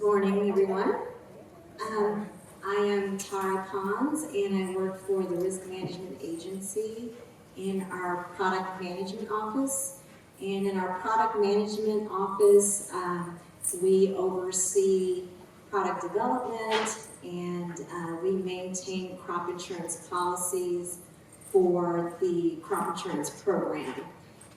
Morning, everyone. I am Tara Pons, and I work for the Risk Management Agency in our Product Management Office. And in our Product Management Office, we oversee product development, and we maintain crop insurance policies for the crop insurance program.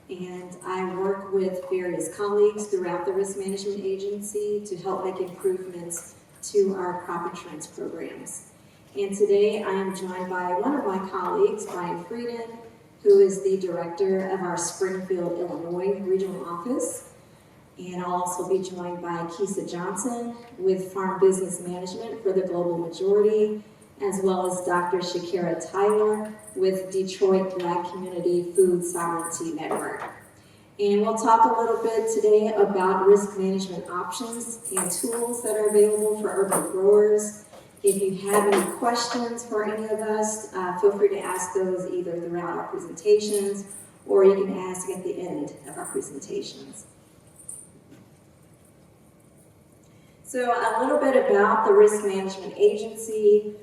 And I work with various colleagues throughout the Risk Management Agency to help make improvements to our crop insurance programs. And today I am joined by one of my colleagues, Brian Frieden, who is the director of our Springfield, Illinois regional office. And I'll also be joined by Keisa Johnson with Farm Business Management for the Global Majority, as well as Dr. Shakira Tyler with Detroit Black Community Food Sovereignty Network. And we'll talk a little bit today about risk management options and tools that are available for urban growers. If you have any questions for any of us, feel free to ask those either throughout our presentations or you can ask at the end of our presentations. So a little bit about the Risk Management Agency.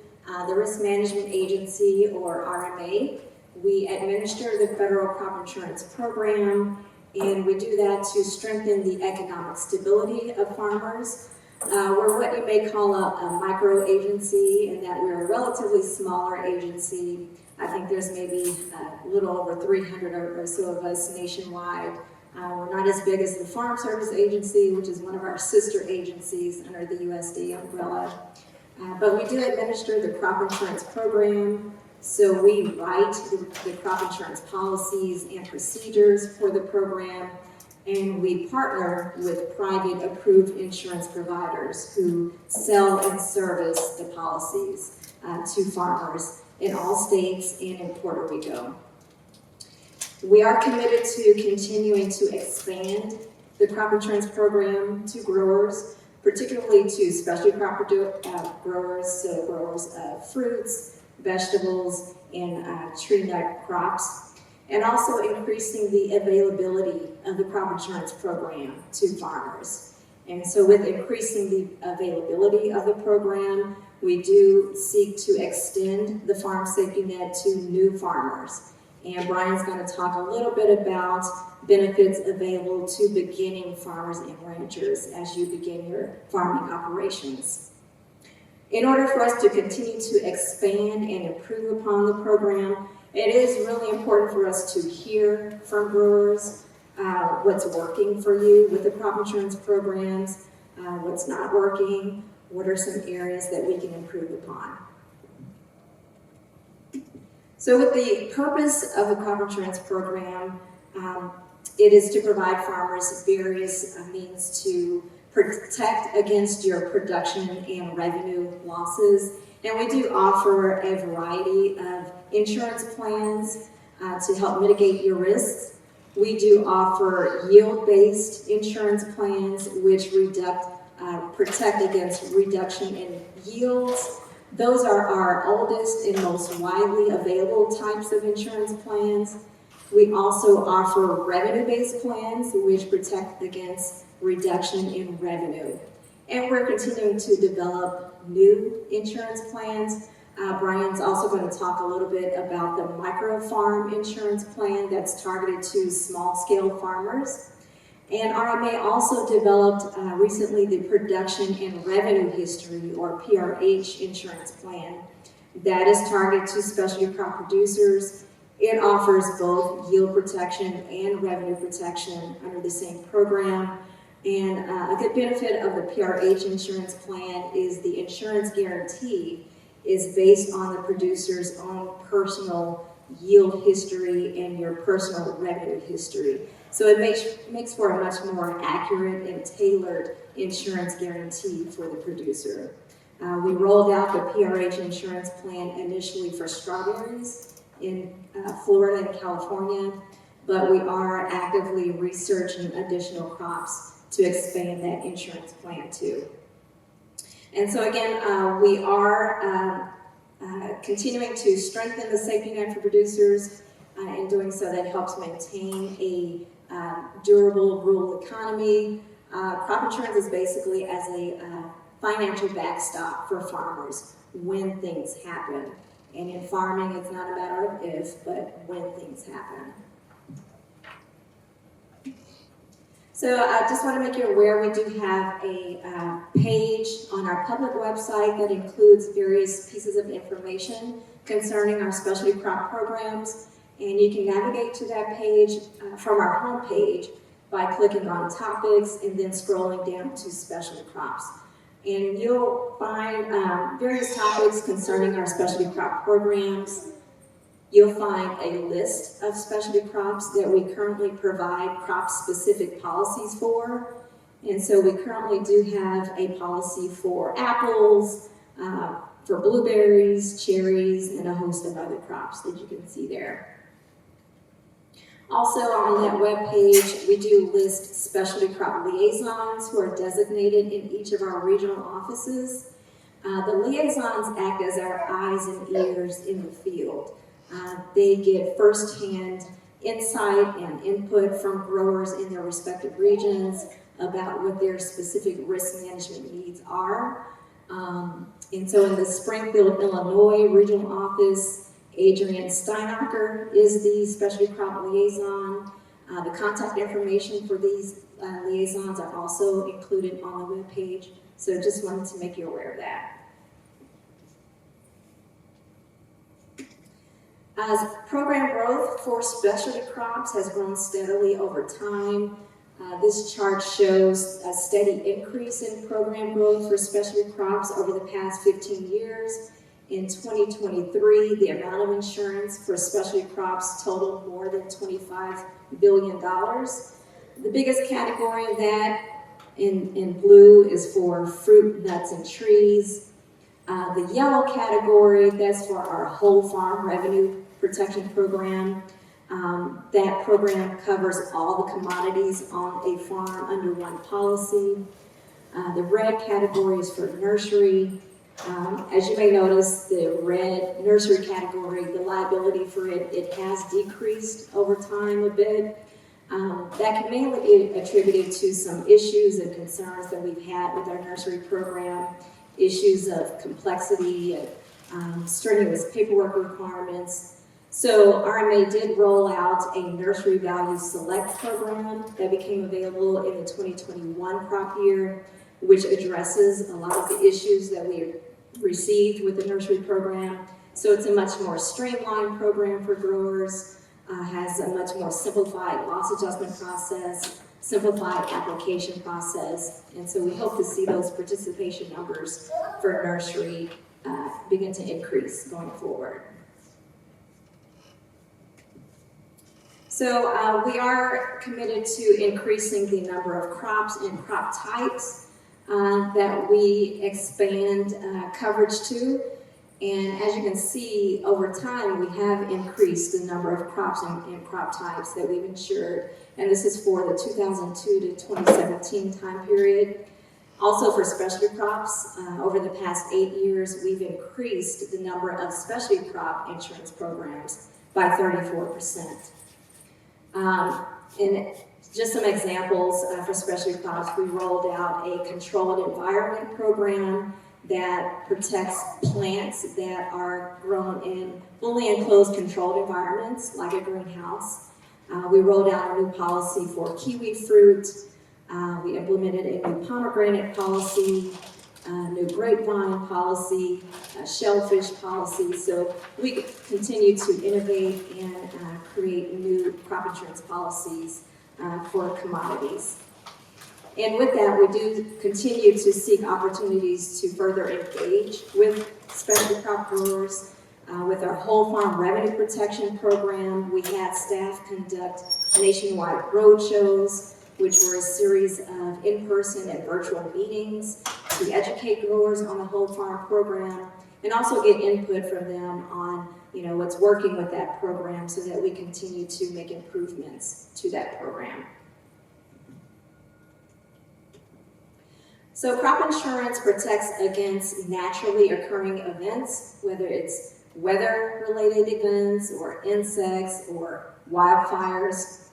The Risk Management Agency, or RMA, we administer the federal crop insurance program, and we do that to strengthen the economic stability of farmers. We're what you may call a micro agency, in that we're a relatively smaller agency. I think there's maybe a little over 300 or so of us nationwide. We're not as big as the Farm Service Agency, which is one of our sister agencies under the USDA umbrella. But we do administer the crop insurance program, so we write the crop insurance policies and procedures for the program, and we partner with private approved insurance providers who sell and service the policies to farmers in all states and in Puerto Rico. We are committed to continuing to expand the crop insurance program to growers, particularly to specialty crop growers, so growers of fruits, vegetables, and tree nut crops, and also increasing the availability of the crop insurance program to farmers. And so with increasing the availability of the program, we do seek to extend the farm safety net to new farmers. And Brian's going to talk a little bit about benefits available to beginning farmers and ranchers as you begin your farming operations. In order for us to continue to expand and improve upon the program, it is really important for us to hear from growers what's working for you with the crop insurance programs, what's not working, what are some areas that we can improve upon. So with the purpose of the crop insurance program, it is to provide farmers various means to protect against your production and revenue losses. And we do offer a variety of insurance plans to help mitigate your risks. We do offer yield-based insurance plans which protect against reduction in yields. Those are our oldest and most widely available types of insurance plans. We also offer revenue-based plans which protect against reduction in revenue. And we're continuing to develop new insurance plans. Brian's also going to talk a little bit about the micro farm insurance plan that's targeted to small-scale farmers. And RMA also developed recently the Production and Revenue History, or PRH, insurance plan that is targeted to specialty crop producers. It offers both yield protection and revenue protection under the same program. And a good benefit of the PRH insurance plan is the insurance guarantee is based on the producer's own personal yield history and your personal revenue history. So it makes for a much more accurate and tailored insurance guarantee for the producer. We rolled out the PRH insurance plan initially for strawberries in Florida and California, but we are actively researching additional crops to expand that insurance plan too. And so again, we are continuing to strengthen the safety net for producers. In doing so, that helps maintain a durable rural economy, Crop insurance is basically as a financial backstop for farmers when things happen. And in farming, it's not a matter of if, but when things happen. So I just want to make you aware we do have a page on our public website that includes various pieces of information concerning our specialty crop programs. And you can navigate to that page from our home page by clicking on topics and then scrolling down to specialty crops. And you'll find various topics concerning our specialty crop programs. You'll find a list of specialty crops that we currently provide crop-specific policies for. And so we currently do have a policy for apples, for blueberries, cherries, and a host of other crops that you can see there. Also on that webpage, we do list specialty crop liaisons who are designated in each of our regional offices. The liaisons act as our eyes and ears in the field. They get firsthand insight and input from growers in their respective regions about what their specific risk management needs are. And so in the Springfield, Illinois regional office, Adrian Steinacher is the specialty crop liaison. The contact information for these liaisons are also included on the webpage. So just wanted to make you aware of that. As program growth for specialty crops has grown steadily over time, this chart shows a steady increase in program growth for specialty crops over the past 15 years. In 2023, the amount of insurance for specialty crops totaled more than $25 billion. The biggest category of that in blue is for fruit, nuts, and trees. The yellow category, that's for our whole farm revenue protection program. That program covers all the commodities on a farm under one policy. The red category is for nursery. As you may notice, the red nursery category, the liability for it has decreased over time a bit. That can mainly be attributed to some issues and concerns that we've had with our nursery program, issues of complexity and strenuous paperwork requirements. So RMA did roll out a Nursery Value Select program that became available in the 2021 crop year, which addresses a lot of the issues that we received with the nursery program. So it's a much more streamlined program for growers, has a much more simplified loss adjustment process, simplified application process, and so we hope to see those participation numbers for nursery begin to increase going forward. So we are committed to increasing the number of crops and crop types that we expand coverage to. And as you can see, over time, we have increased the number of crops and crop types that we've insured. And this is for the 2002 to 2017 time period. Also for specialty crops, over the past 8 years, we've increased the number of specialty crop insurance programs by 34%. And just some examples for specialty crops, we rolled out a controlled environment program that protects plants that are grown in fully enclosed controlled environments like a greenhouse. We rolled out a new policy for kiwi fruit. We implemented a new pomegranate policy, a new grapevine policy, a shellfish policy. So we continue to innovate and create new crop insurance policies for commodities. And with that, we do continue to seek opportunities to further engage with specialty crop growers. With our whole farm revenue protection program, we had staff conduct nationwide roadshows, which were a series of in-person and virtual meetings to educate growers on the whole farm program and also get input from them on what's working with that program so that we continue to make improvements to that program. So crop insurance protects against naturally occurring events, whether it's weather-related events or insects or wildfires.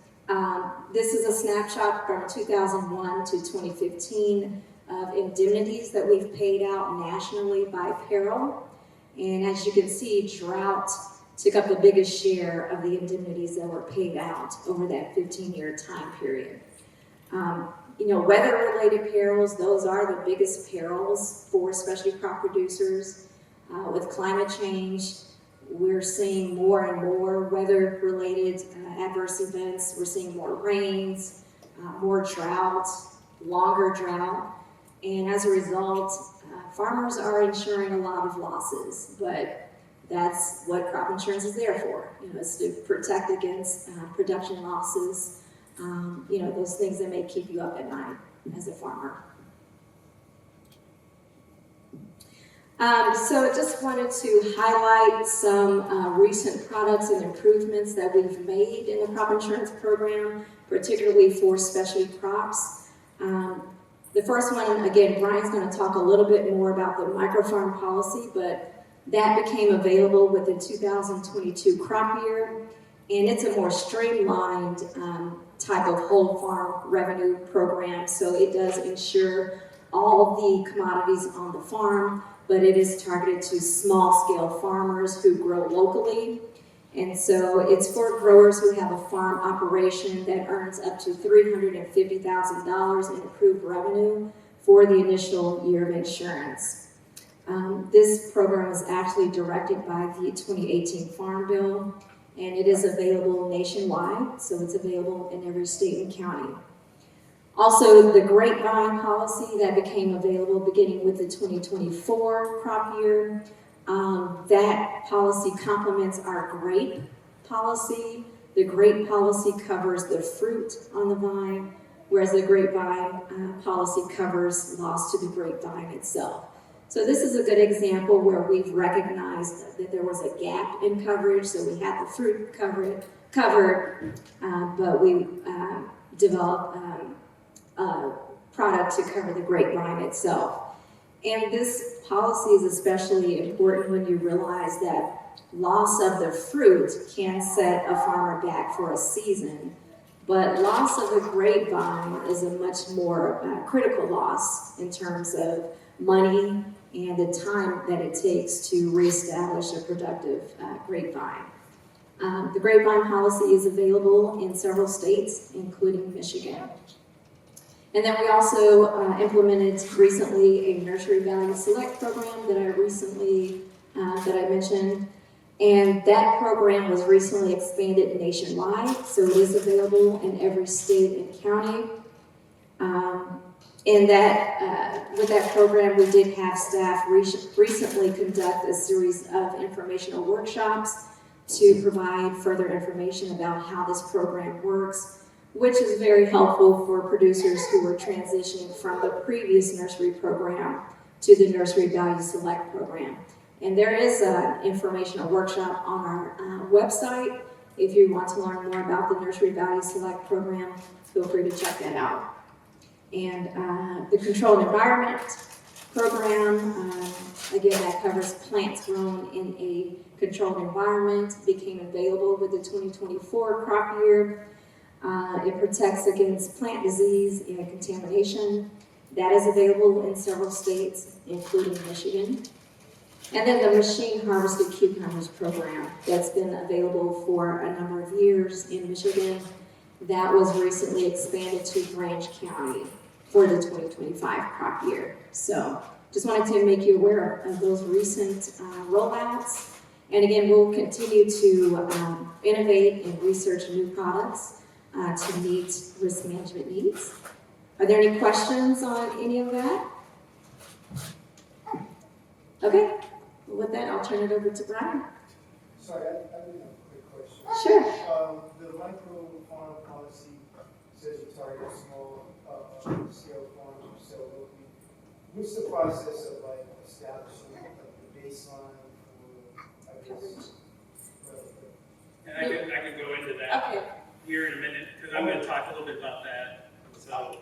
This is a snapshot from 2001 to 2015 of indemnities that we've paid out nationally by peril. And as you can see, drought took up the biggest share of the indemnities that were paid out over that 15-year time period. Weather-related perils, those are the biggest perils for specialty crop producers. With climate change, we're seeing more and more weather-related adverse events. We're seeing more rains, more drought, longer drought, and as a result, farmers are insuring a lot of losses, but that's what crop insurance is there for. It's to protect against production losses, those things that may keep you up at night as a farmer. So I just wanted to highlight some recent products and improvements that we've made in the crop insurance program, particularly for specialty crops. The first one, again, Brian's going to talk a little bit more about the microfarm policy, but that became available with the 2022 crop year, and it's a more streamlined type of whole farm revenue program, so it does insure all the commodities on the farm, but it is targeted to small-scale farmers who grow locally. And so it's for growers who have a farm operation that earns up to $350,000 in approved revenue for the initial year of insurance. This program was actually directed by the 2018 Farm Bill, and it is available nationwide, so it's available in every state and county. Also, the grapevine policy that became available beginning with the 2024 crop year. That policy complements our grape policy. The grape policy covers the fruit on the vine, whereas the grapevine policy covers loss to the grapevine itself. So this is a good example where we've recognized that there was a gap in coverage, so we had the fruit covered, but we developed a product to cover the grapevine itself. And this policy is especially important when you realize that loss of the fruit can set a farmer back for a season, but loss of the grapevine is a much more critical loss in terms of money and the time that it takes to reestablish a productive grapevine. The grapevine policy is available in several states, including Michigan. And then we also implemented recently a Nursery Value Select program that I mentioned. And that program was recently expanded nationwide, so it is available in every state and county. With that program, we did have staff recently conduct a series of informational workshops to provide further information about how this program works, which is very helpful for producers who are transitioning from the previous nursery program to the Nursery Value Select program. And there is an informational workshop on our website. If you want to learn more about the Nursery Value Select program, feel free to check that out. And the Controlled Environment program, again, that covers plants grown in a controlled environment, became available with the 2024 crop year. It protects against plant disease and contamination. That is available in several states, including Michigan. And then the Machine Harvested Cucumbers program that's been available for a number of years in Michigan. That was recently expanded to Branch County for the 2025 crop year. So just wanted to make you aware of those recent rollouts. And again, we'll continue to innovate and research new products to meet risk management needs. Are there any questions on any of that? Okay, well, with that, I'll turn it over to Brian. Sorry, I did have a quick question. Sure. The micro farm policy says you target small scale farms who sell locally. What's the process of establishing the baseline for, I guess, And I can go into that Okay. here in a minute, because I'm going to talk a little bit about that. So,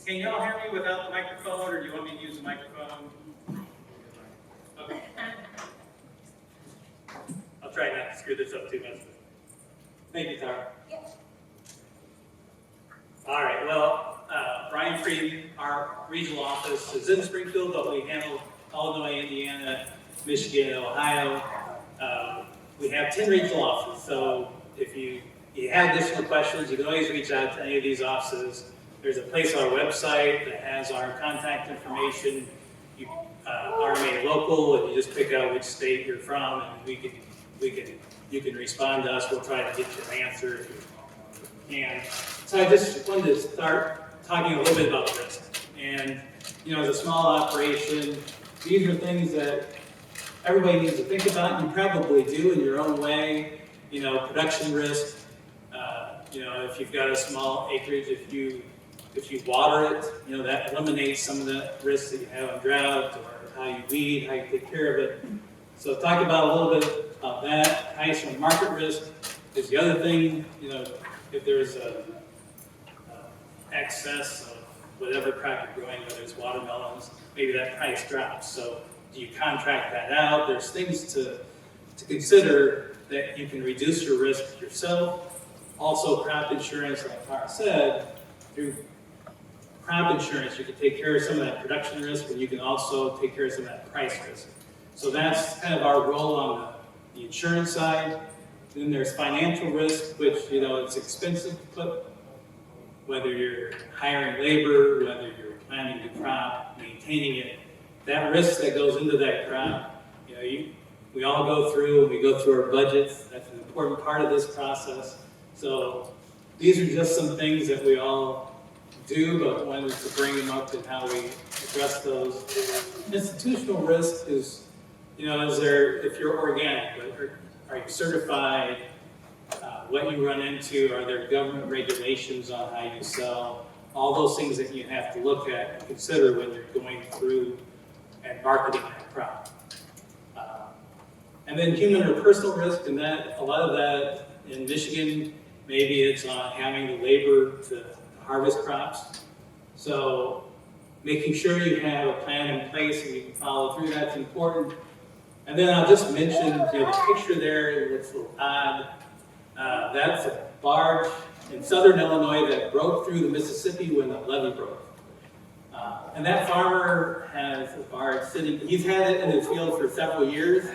can y'all hear me without the microphone, or do you want me to use the microphone? Okay. I'll try not to screw this up too much. Thank you, Tara. I'm free. Our regional office is in Springfield, but we handle Illinois, Indiana, Michigan, Ohio. We have 10 regional offices, so if you have additional questions, you can always reach out to any of these offices. There's a place on our website that has our contact information. You RMA local, and you just pick out which state you're from, and you can respond to us. We'll try to get you an answer if you can. So I just wanted to start talking a little bit about risk. And as a small operation, these are things that everybody needs to think about. You probably do in your own way. Production risk. If you've got a small acreage, if you water it, that eliminates some of the risks that you have on drought, or how you weed, how you take care of it. So talk about a little bit about that. Price and market risk is the other thing. If there's a excess of whatever crop you're growing, whether it's watermelons, maybe that price drops. So do you contract that out? There's things to consider that you can reduce your risk yourself. Also, crop insurance, like Tara said, through crop insurance, you can take care of some of that production risk, and you can also take care of some of that price risk. So that's kind of our role on the insurance side. Then there's financial risk, which, it's expensive to put, whether you're hiring labor, whether you're planting the crop, maintaining it. That risk that goes into that crop, we all go through, and we go through our budgets. That's an important part of this process. So these are just some things that we all do, but wanted to bring them up and how we address those. Institutional risk is, if you're organic, are you certified? What you run into, are there government regulations on how you sell? All those things that you have to look at and consider when you're going through and marketing that crop. And then human or personal risk, and that a lot of that in Michigan, maybe it's on having the labor to harvest crops. So making sure you have a plan in place and you can follow through, that's important. And then I'll just mention, the picture there, it looks a little odd. That's a barge in southern Illinois that broke through the Mississippi when the levee broke. And that farmer has a barge sitting, he's had it in his field for several years.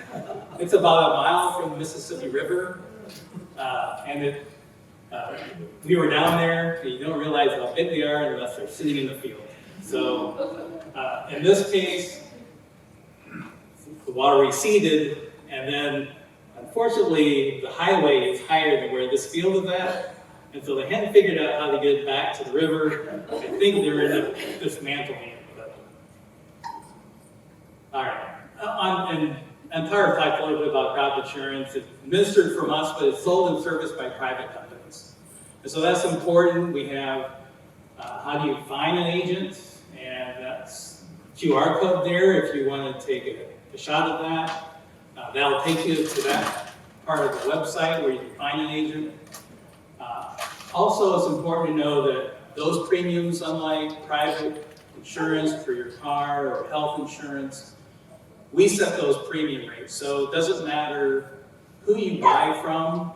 It's about a mile from the Mississippi River. We were down there, and you don't realize how big they are unless they're sitting in the field. So in this case, the water receded, and then unfortunately the highway is higher than where this field is at, and so they hadn't figured out how to get it back to the river. I think they were in dismantling it. All right, and Tara talked a little bit about crop insurance. It's administered from us, but it's sold and serviced by private companies. And so that's important. We have how do you find an agent, and that's QR code there if you want to take a shot at that. That'll take you to that part of the website where you can find an agent. Also, it's important to know that those premiums, unlike private insurance for your car or health insurance, we set those premium rates. So it doesn't matter who you buy from,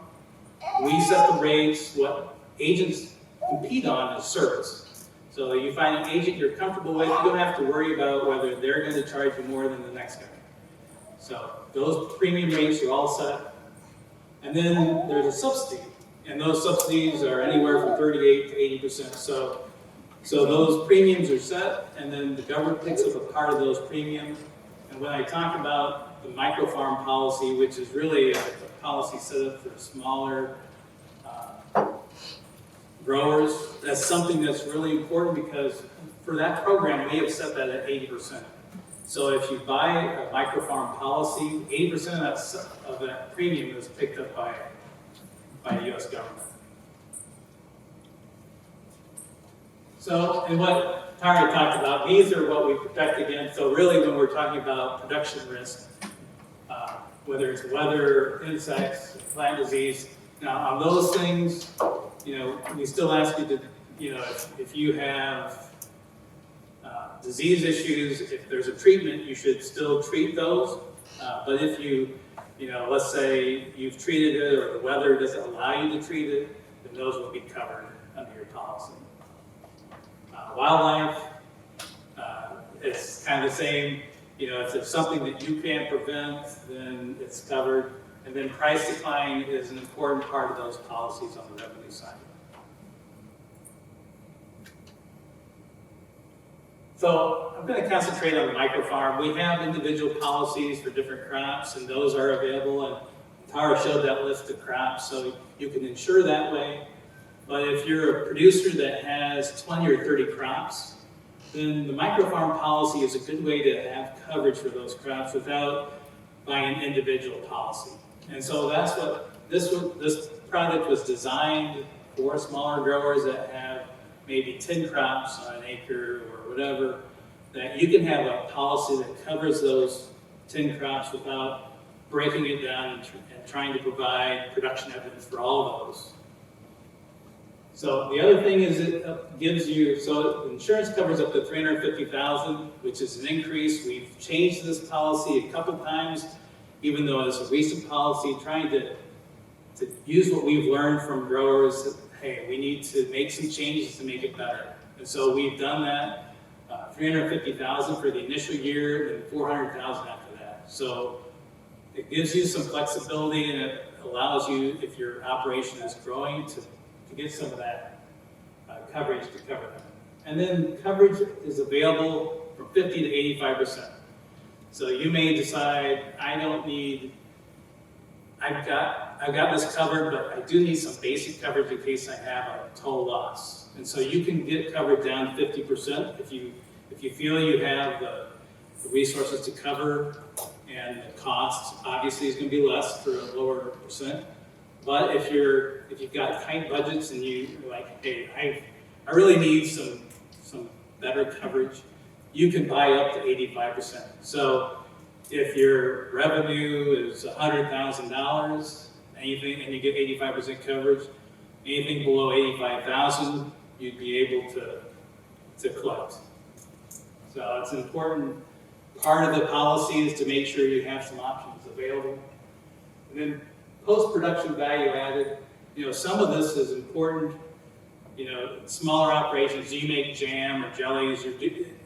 we set the rates. What agents compete on is service. So you find an agent you're comfortable with, you don't have to worry about whether they're going to charge you more than the next guy. So those premium rates are all set. And then there's a subsidy. And those subsidies are anywhere from 38 to 80%. So those premiums are set, and then the government picks up a part of those premiums. And when I talk about the microfarm policy, which is really a policy set up for smaller growers, that's something that's really important because for that program, we have set that at 80%. So if you buy a microfarm policy, 80% of that premium is picked up by the U.S. government. So, and what Tara talked about, these are what we protect against. So really when we're talking about production risk, whether it's weather, insects, plant disease, now on those things, we still ask you to, if you have disease issues, if there's a treatment, you should still treat those. But if let's say you've treated it or the weather doesn't allow you to treat it, then those will be covered under your policy. Wildlife, it's kind of the same. You know, if it's something that you can't prevent, then it's covered. And then price decline is an important part of those policies on the revenue side. So I'm going to concentrate on the microfarm. We have individual policies for different crops, and those are available. And Tara showed that list of crops, so you can insure that way. But if you're a producer that has 20 or 30 crops, then the microfarm policy is a good way to have coverage for those crops without buying an individual policy. And so that's what this product was designed for, smaller growers that have maybe 10 crops on an acre or whatever, that you can have a policy that covers those 10 crops without breaking it down and trying to provide production evidence for all of those. So the other thing is it gives you, so insurance covers up to $350,000, which is an increase. We've changed this policy a couple times, even though it's a recent policy, trying to use what we've learned from growers. Hey, we need to make some changes to make it better. And so we've done that, $350,000 for the initial year and $400,000 after that. So it gives you some flexibility, and it allows you, if your operation is growing, to get some of that coverage to cover that. And then coverage is available from 50 to 85%. So you may decide, I don't need, I've got this covered, but I do need some basic coverage in case I have a total loss. And so you can get covered down 50% if you feel you have the resources to cover, and the cost obviously is going to be less for a lower percent. But if you've got tight budgets and you're like, hey, I really need some better coverage, you can buy up to 85%. So if your revenue is $100,000, anything, and you get 85% coverage, anything below $85,000, you'd be able to collect. So it's an important part of the policy is to make sure you have some options available. And then post-production value added, some of this is important. Smaller operations, do you make jam or jellies, or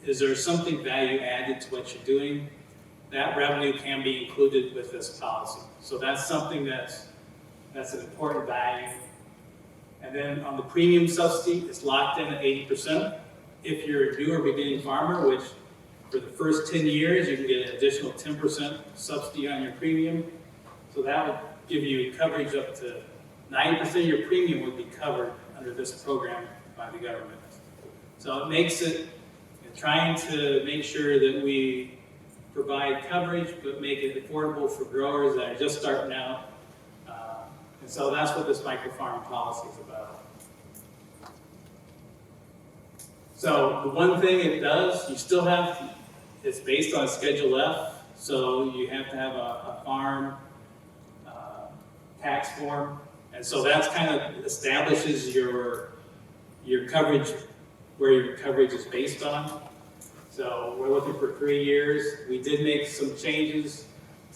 is there something value added to what you're doing? That revenue can be included with this policy. So that's something that's an important value. And then on the premium subsidy, it's locked in at 80%. If you're a newer beginning farmer, which for the first 10 years, you can get an additional 10% subsidy on your premium. So that would give you coverage up to 90% of your premium would be covered under this program by the government. So it makes it trying to make sure that we provide coverage, but make it affordable for growers that are just starting out. And so that's what this microfarm policy is about. So the one thing it does, you still have, it's based on Schedule F, so you have to have a farm tax form. And so that's kind of establishes your coverage, where your coverage is based on. So we're looking for 3 years. We did make some changes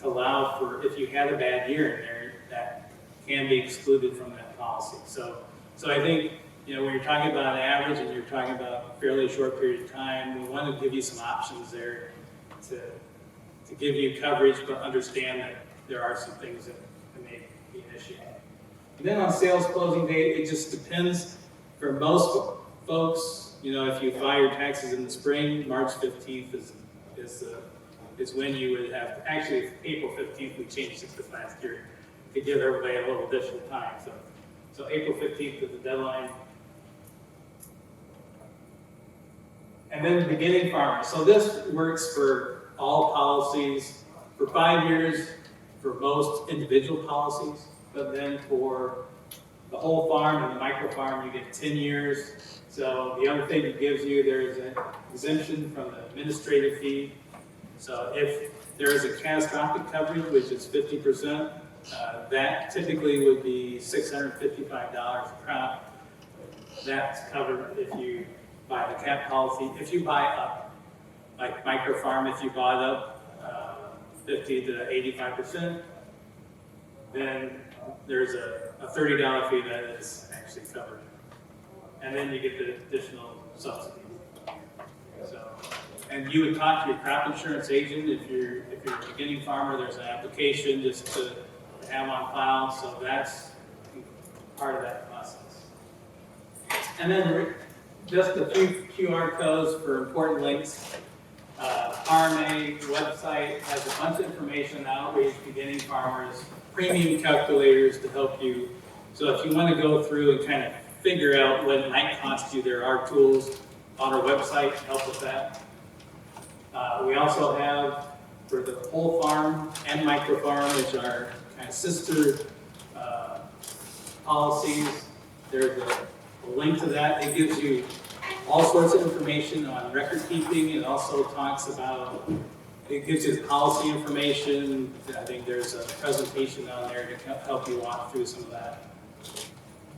to allow for, if you had a bad year in there, that can be excluded from that policy. So I think, when you're talking about an average and you're talking about a fairly short period of time, we want to give you some options there to give you coverage, but understand that there are some things that may be an issue. And then on sales closing date, it just depends. For most folks, if you file your taxes in the spring, March 15th is when you would have, actually it's April 15th, we changed it this last year to give everybody a little additional time. So April 15th is the deadline. And then beginning farmers. So this works for all policies for 5 years for most individual policies, but then for the whole farm and the micro farm, you get 10 years. So the other thing it gives you, there's an exemption from the administrative fee. So if there is a catastrophic coverage, which is 50%, that typically would be $655 a crop. That's covered if you buy the cap policy. If you buy up, like micro farm, if you bought up 50 to 85%, then there's a $30 fee that is actually covered. and then you get the additional subsidy. So, and you would talk to your crop insurance agent if you're a beginning farmer. There's an application just to have on file, so that's part of that process. And then just a few QR codes for important links. RMA website has a bunch of information now for beginning farmers, premium calculators to help you. So if you want to go through and kind of figure out what it might cost you, there are tools on our website to help with that. We also have for the whole farm and micro farm, which are kind of sister policies. There's a link to that. It gives you all sorts of information on record keeping. It also talks about, it gives you the policy information. I think there's a presentation on there to help you walk through some of that.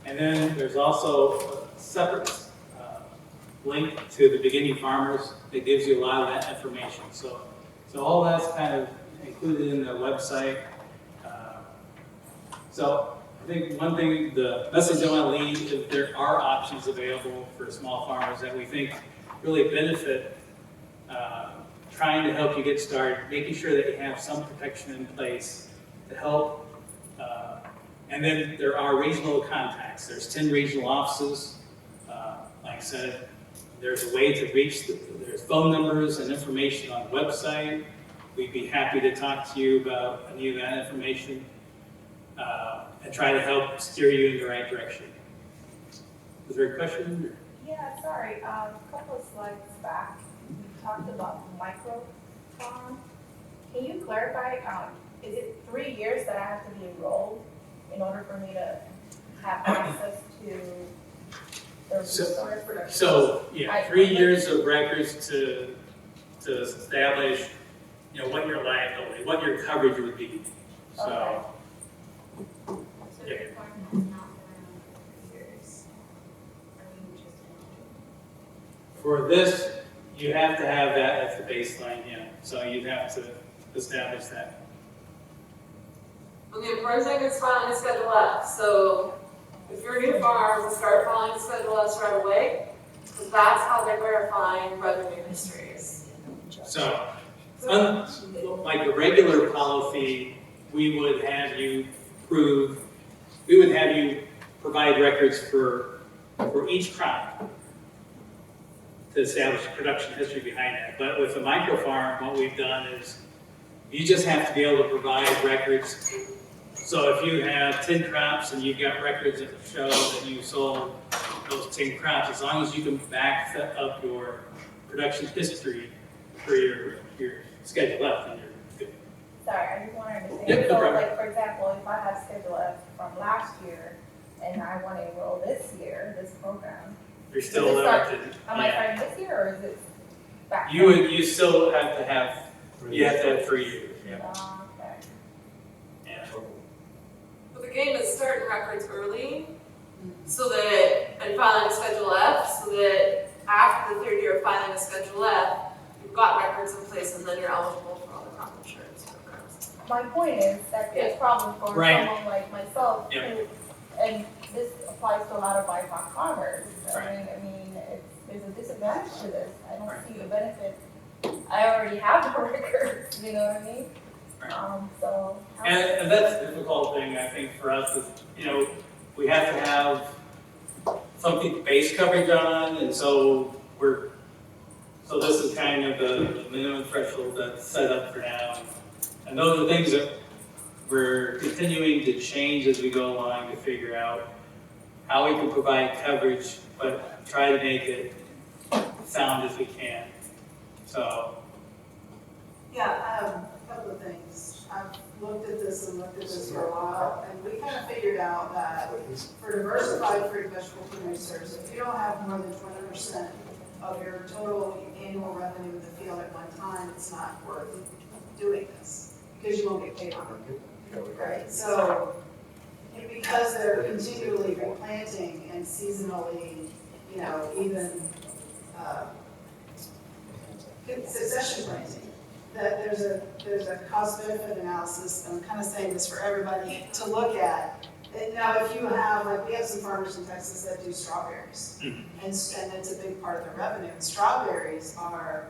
And then there's also a separate link to the beginning farmers that gives you a lot of that information. So all that's kind of included in the website. So I think one thing, the message I want to leave is there are options available for small farmers that we think really benefit trying to help you get started, making sure that you have some protection in place to help. And then there are regional contacts. There's 10 regional offices. Like I said, there's a way to reach, there's phone numbers and information on the website. We'd be happy to talk to you about any of that information. And try to help steer you in the right direction. Was there a question? Yeah, sorry. A couple of slides back, you talked about micro farm. Can you clarify? Is it 3 years that I have to be enrolled in order for me to have access to the resource production? So yeah, 3 years of records to establish, what your liability, what your coverage would be. So. Okay. So the requirement is not around 3 years. Are we just For this, you have to have that as the baseline, yeah. So you'd have to establish that. Okay, first thing is filing a Schedule F. So if you're a new farm, start filing Schedule Fs right away, because that's how they're verifying revenue histories. So, like a regular policy, we would have you provide records for each crop to establish production history behind that. But with a micro farm, what we've done is you just have to be able to provide records. So if you have 10 crops and you've got records that show that you sold those 10 crops, as long as you can back up your production history for your Schedule F, then you're good. Sorry, I just want to understand. Yeah, no So, problem. like, for example, if I have Schedule F from last year and I want to enroll this year, this program, You're still Does it start- limited. am I Yeah. starting this year or is it back? You still have to have, you have to have 3 years, yeah. Okay. Yeah. But the game is starting records early, so that, and filing a Schedule F, so that after the 3rd year of filing a Schedule F, you've got records in place and then you're eligible for all the crop insurance programs. My point is that there's problem for Right. someone like myself Yeah. who, and this applies to a lot of BIPOC farmers. Right. I mean, there's a disadvantage to this. I don't Right. see the benefit. I already have the records, you know what I mean? Right. So. how- And that's the difficult thing, I think, for us is, we have to have something base coverage on, and so this is kind of the minimum threshold that's set up for now. And those are things that we're continuing to change as we go along to figure out how we can provide coverage, but try to make it sound as we can. So, Yeah, a couple of things. I've looked at this for a while, and we kind of figured out that for diversified fruit and vegetable producers, if you don't have more than 20% of your total annual revenue in the field at one time, it's not worth doing this, because you won't get paid on it, right? So, because they're continually replanting and seasonally, even succession planting, that there's a cost benefit analysis, and I'm kind of saying this for everybody to look at, And now if you have, like, we have some farmers in Texas that do strawberries. Mhm. And it's a big part of their revenue. And strawberries are,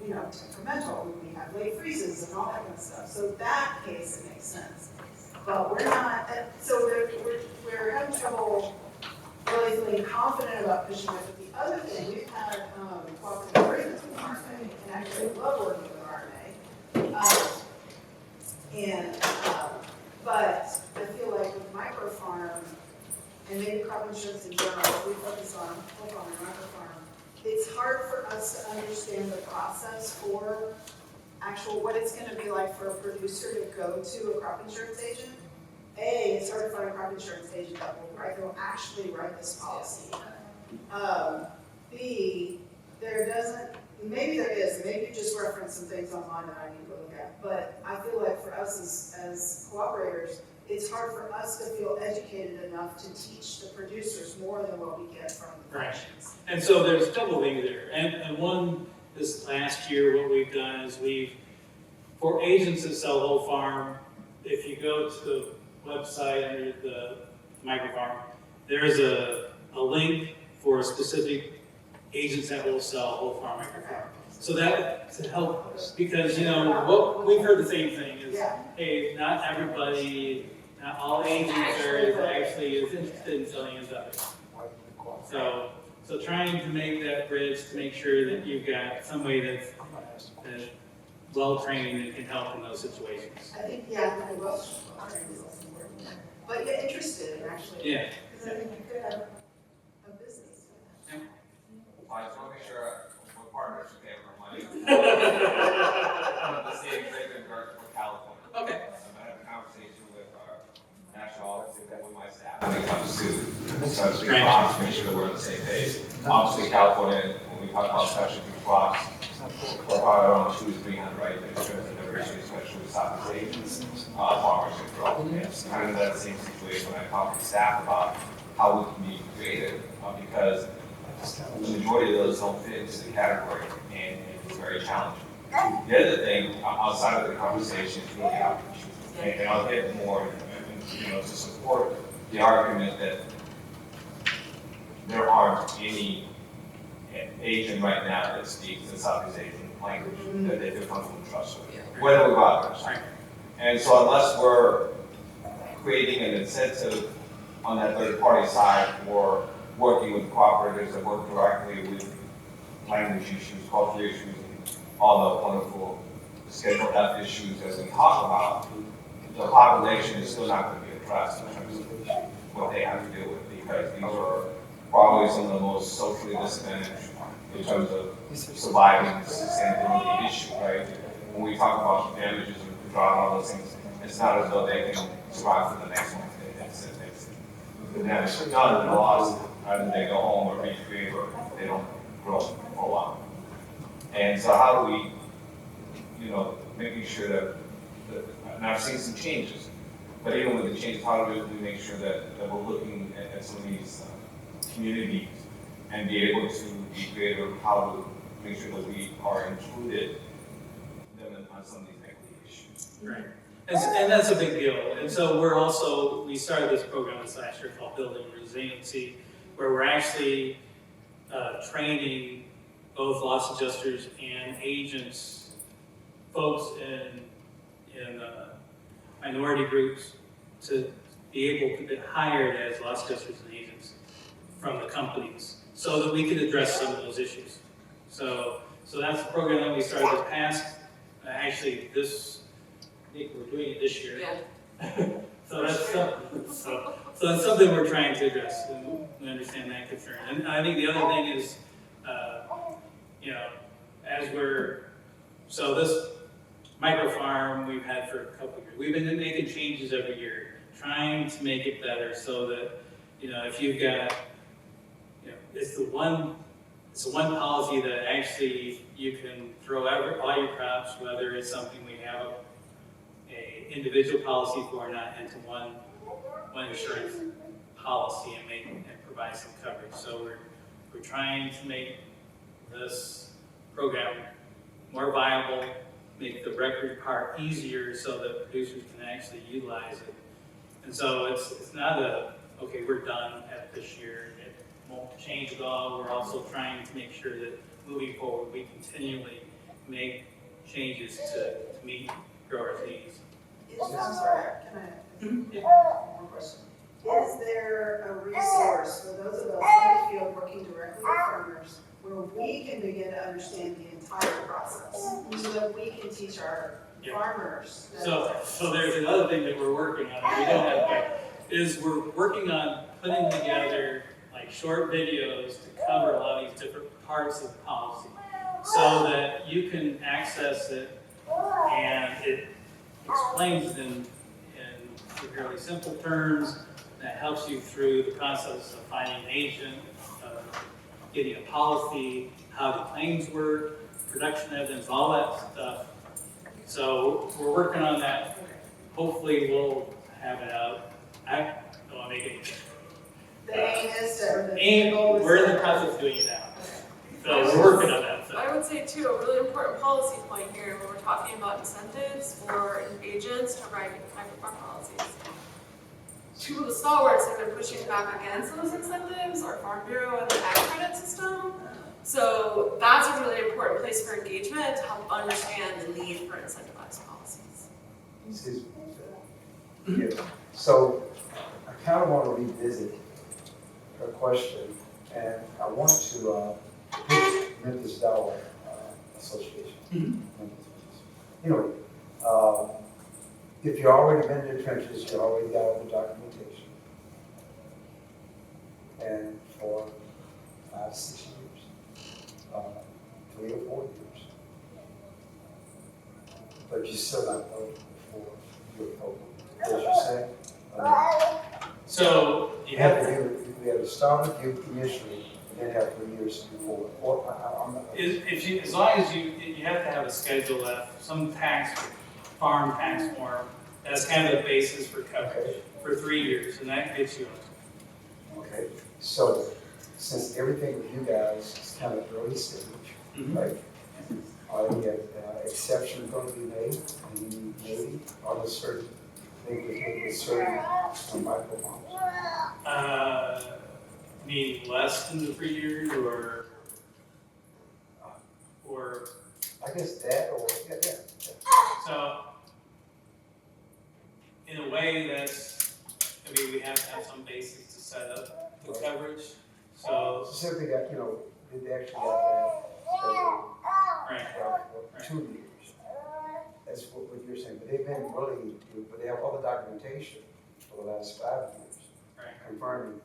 you know, temperamental. We have late freezes and all that kind of stuff. So that case, it makes sense. But we're not, so we're having trouble really feeling confident about pushing it. But the other thing, we've had cooperative agreements with RMA, and actually love working with RMA. But I feel like with microfarm, and maybe crop insurance in general, we focus on whole farm and microfarm, it's hard for us to understand the process for actual, what it's gonna be like for a producer to go to a crop insurance agent. A, it's hard to find a crop insurance agent that will actually write this policy. B, there doesn't, maybe there is, maybe you just reference some things online that I need to look at, but I feel like for us as cooperators, it's hard for us to feel educated enough to teach the producers more than what we get from the Right. functions. And so there's a couple things there. And one, this last year, what we've done is for agents that sell whole farm, if you go to the website under the microfarm, there's a link for specific agents that will sell whole farm microfarm. So that to help us, because what we've heard the same thing is, Yeah. hey, not everybody, not all agents are actually as interested in selling as others. So trying to make that bridge to make sure that you've got somebody that's well trained and can help in those situations. I think, yeah, I will. But you're interested in actually. Yeah. Because I think you could have a business. I just want to make sure we're partners, okay, for money. I'm the state executive director for California. Okay. I had a conversation with our national office and with my staff when it comes to specialty crops, to make sure that we're on the same page. Obviously, California, when we talk about specialty crops, we're probably around 200 to 300, right? In terms of diversity, especially with Southeast Asian farmers and growth. It's kind of that same situation when I talk to staff about how we can be creative, because the majority of those don't fit into the category, and it's very challenging. The other thing, outside of the conversation, is really outreach. And I'll get more, to support the argument that there aren't any Asian right now that speaks the Southeast Asian language that they feel comfortable and trust with, whether we've others. And so unless we're creating an incentive on that third party side for working with cooperatives that work directly with language issues, culture issues, and all the wonderful Schedule F issues that we talk about, the population is still not going to be addressed in terms of what they have to deal with, because these are probably some of the most socially disadvantaged in terms of surviving the sustainability issue, right? When we talk about damages and drought and all those things, it's not as though they can survive for the next one. It's the damage is done and lost, either they go home or recreate, or they don't grow for a while. And so how do we, making sure that and I've seen some changes, but even with the changes, how do we make sure that we're looking at some of these communities and be able to be creative how to make sure that we are included them on some of these equity issues. Right. And that's a big deal. And so we started this program this last year called Building Resiliency, where we're actually training both loss adjusters and agents, folks in minority groups, to be able to get hired as loss adjusters and agents from the companies, so that we can address some of those issues. So that's the program that we started this past. Actually, I think we're doing it this year. Yeah. So that's something we're trying to address, and we understand that concern. And I think the other thing is, this micro farm we've had for a couple of years. We've been making changes every year, trying to make it better, so that if you've got, it's the one policy that actually you can throw all your crops, whether it's something we have a individual policy for or not, into one insurance policy and provide some coverage. So we're trying to make this program more viable, make the record part easier so that producers can actually utilize it. And so it's not okay, we're done at this year, it won't change at all. We're also trying to make sure that moving forward, we continually make changes to meet growers' needs. I'm sorry, can I, Yeah. one more question? Is there a resource for those of us in the field working directly with farmers where we can begin to understand the entire process so that we can teach our Yeah. farmers? So there's another thing that we're working on, that we don't have, is we're working on putting together like short videos to cover a lot of these different parts of the policy so that you can access it and it explains it in fairly simple terms that helps you through the process of finding an agent, getting a policy, how the claims work, production evidence, all that stuff. So we're working on that. Hopefully we'll have it out. I don't want to make it. The aim is to. And we're in the process of doing it now. So we're working on that. So. I would say too, a really important policy point here when we're talking about incentives for agents to write microfarm policies. Two of the stalwarts have been pushing back against those incentives are Farm Bureau and the ag credit system. So that's a really important place for engagement to help understand the need for incentivized policies. Excuse me. Yeah. So I kind of want to revisit a question, and I want to pick Memphis Dollar Association. Mm-hmm. Anyway, if you've already been in the trenches, you already got all the documentation. And for 5, 6 years, 3 or 4 years, but you're still not voting for your program. As you're saying? So you have to, we have to start with you initially, and then have 3 years before. I'm not. as long as you have to have a Schedule F, some farm tax form, that's kind of the basis for coverage for 3 years, and that gets you up. Okay, so since everything with you guys is kind of early stage, right? Are there exceptions going to be made? And maybe are there certain things that make it certain microphones? Mean less than the 3 years, or I guess that, or yeah. so. In a way, we have to have some basis to set up the coverage. So Specifically, that they actually have to right. for 2 years. That's what you're saying. But they've been really, but they have all the documentation for the last 5 years. Right. Confirming.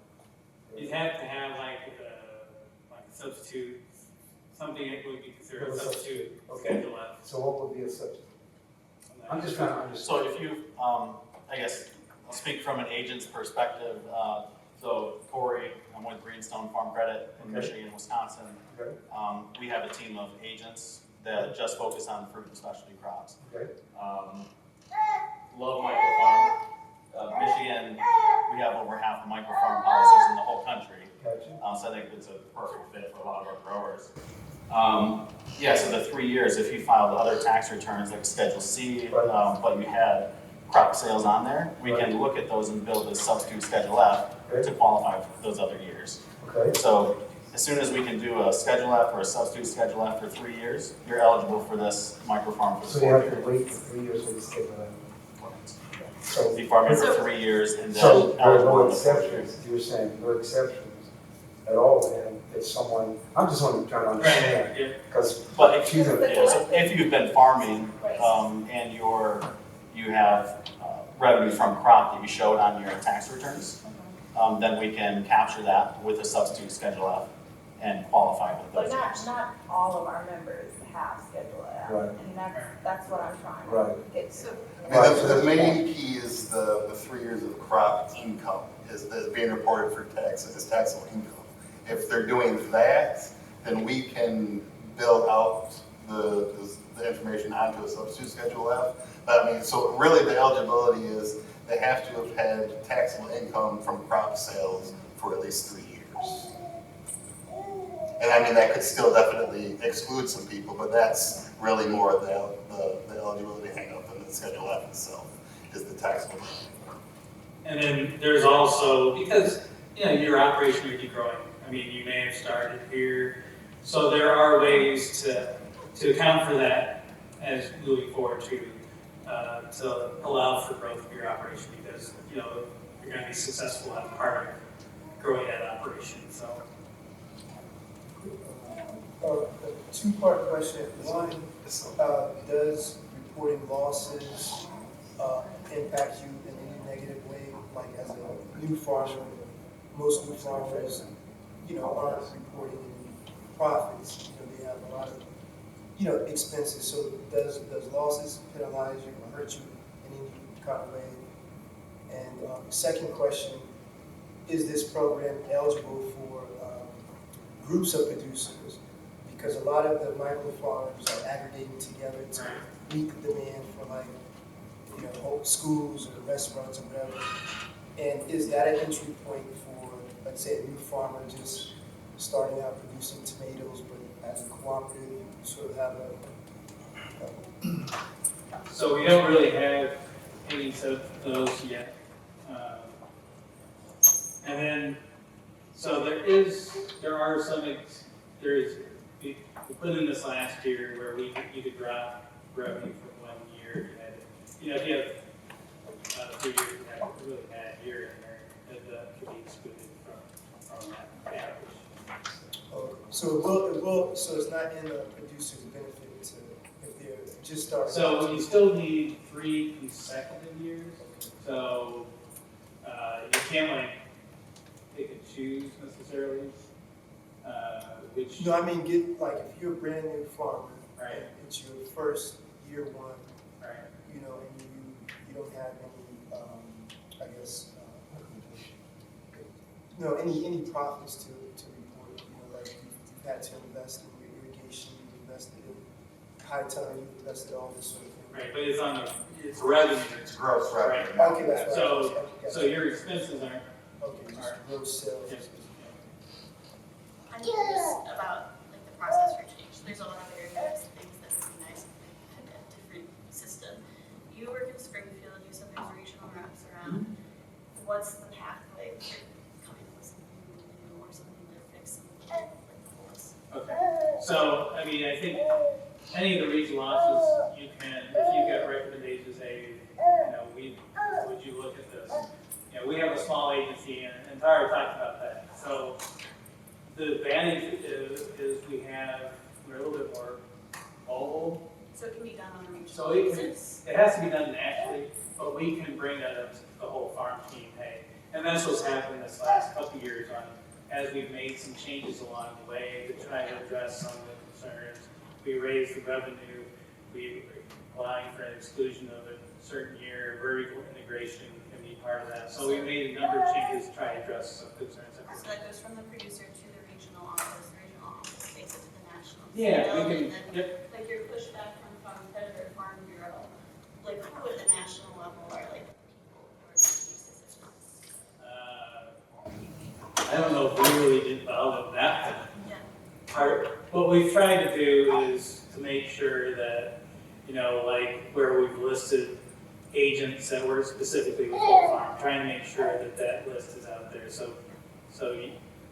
You'd have to have like a substitute, something that would be considered a substitute Schedule F. So what would be a substitute? I'm just trying to understand. So if you, I guess, I'll speak from an agent's perspective. So Corey, I'm with Greenstone Farm Credit in Michigan, Wisconsin. Okay. We have a team of agents that just focus on fruit and specialty crops. Okay. Love microfarm. Michigan, we have over half the microfarm policies in the whole country. Gotcha. So I think it's a perfect fit for a lot of our growers. So the 3 years, if you filed other tax returns like Schedule C, Right. but you had crop sales on there, we can look at those and build a substitute Schedule F to qualify for those other years. Okay. So as soon as we can do a Schedule F or a substitute Schedule F for 3 years, you're eligible for this microfarm for So 4 you have to years. wait for 3 years for the schedule. So, Be farming for 3 years and then so there are eligible no in the 4th year. exceptions. You're saying no exceptions at all. And if someone, I'm just only trying to understand Right. Yeah. because But if she's a, so if you've been farming, and you have revenue from crop that you showed on your tax returns, then we can capture that with a substitute Schedule F and qualify with But those years. not all of our members have Schedule F. Right. And that's what I'm trying Right. to get to. I mean, the main key is the 3 years of crop income is being reported for taxes as taxable income. If they're doing that, then we can build out the information onto a substitute Schedule F. But I mean, so really the eligibility is they have to have had taxable income from crop sales for at least 3 years. And I mean, that could still definitely exclude some people, but that's really more the eligibility hang up than the Schedule F itself, is the taxable income. And then there's also, because, you know, your operation may be growing. I mean, you may have started here. So there are ways to account for that as moving forward to allow for growth of your operation because, you know, you're going to be successful as part of growing that operation, so. A two-part question. One, does reporting losses impact you in any negative way? Like as a new farmer, most new farmers, you know, aren't reporting any profits. You know, they have a lot of, you know, expenses. So does losses penalize you or hurt you in any kind of way? And second question, is this program eligible for groups of producers? Because a lot of the micro farms are aggregating together to meet the demand for like, you know, schools or restaurants or whatever. And is that an entry point for, let's say, a new farmer just starting out producing tomatoes, but as a cooperative, you sort of have a So we don't really have any of those yet. And then, so we put in this last year where you could drop revenue from 1 year. You know, if you have 3 years, you have a really bad year in there, that could be excluded from that average. so it's not in the producer's benefit to, if they're just starting. So you still need 3 consecutive years. So you can't like pick and choose necessarily. Which No, I mean, like if you're a brand new farmer, right, and it's your first year one, right. you know, and you don't have any, I guess, any profits to report. You know, like you've had to invest in your irrigation, you've invested in high time, you've invested all this sort of thing. Right, but it's revenue. It's gross revenue. Right. Okay, that's right. So your expenses aren't. Okay, just gross sales. Yes. I'm curious about like the process for change. There's a lot of areas, things that would be nice if they had a different system. You work in Springfield, you said there's regional reps around. What's the pathway to coming up with something new or something to fix some of the like holes? Okay. So I mean, I think any of the regional offices you can, if you get recommendations, hey, you know, would you look at this? You know, we have a small agency, and Tara talked about that. So the advantage is we're a little bit more mobile. So it can be done on a regional So it basis. has to be done nationally, but we can bring that up to the whole farm team. Hey, and that's what's happened this last couple of years as we've made some changes along the way to try to address some of the concerns. We raised the revenue. We allowing for an exclusion of a certain year. Vertical integration can be part of that. So we made a number of changes to try to address some concerns. So that goes from the producer to the regional office takes it to the national. Yeah, scale, we can. and then, Yep. like your pushback from competitor Farm Bureau, like who at the national level are like the people who are making these decisions? I don't know if we really did involved in that Yeah. part. What we've tried to do is to make sure that, you know, like where we've listed agents that work specifically with Whole Farm, trying to make sure that that list is out there. So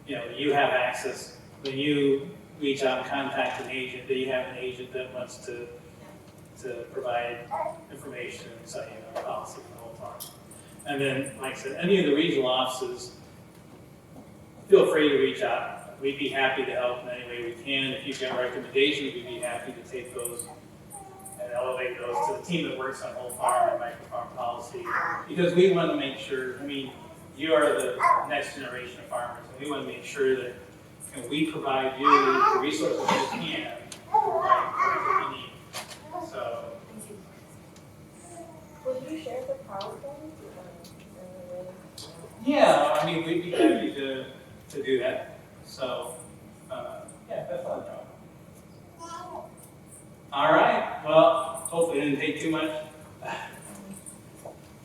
you know, you have access when you reach out and contact an agent, that you have an agent that wants to provide information and say, you know, policy for the Whole Farm. And then, like I said, any of the regional offices, feel free to reach out. We'd be happy to help in any way we can. If you've got recommendations, we'd be happy to take those and elevate those to the team that works on Whole Farm and micro farm policy. Because we want to make sure, I mean, you are the next generation of farmers, and we want to make sure that we provide you the resources you can to provide what you need. So. Would you share the PowerPoint? Yeah, I mean, we'd be happy to do that. So, yeah, that's not a problem. All right, well, hopefully it didn't take too much.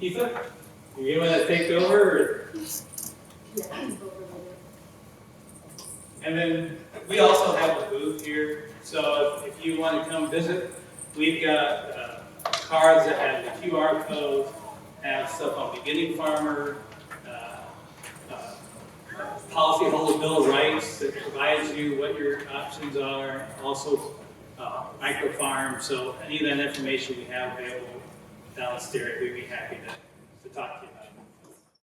Ethan, you want to take over? Or? And then we also have a booth here. So if you want to come visit, we've got cards that have the QR code have stuff on beginning farmer, policyholder bill of rights that provides you what your options are, also micro farm. So any of that information we have available downstairs, we'd be happy to talk to you about.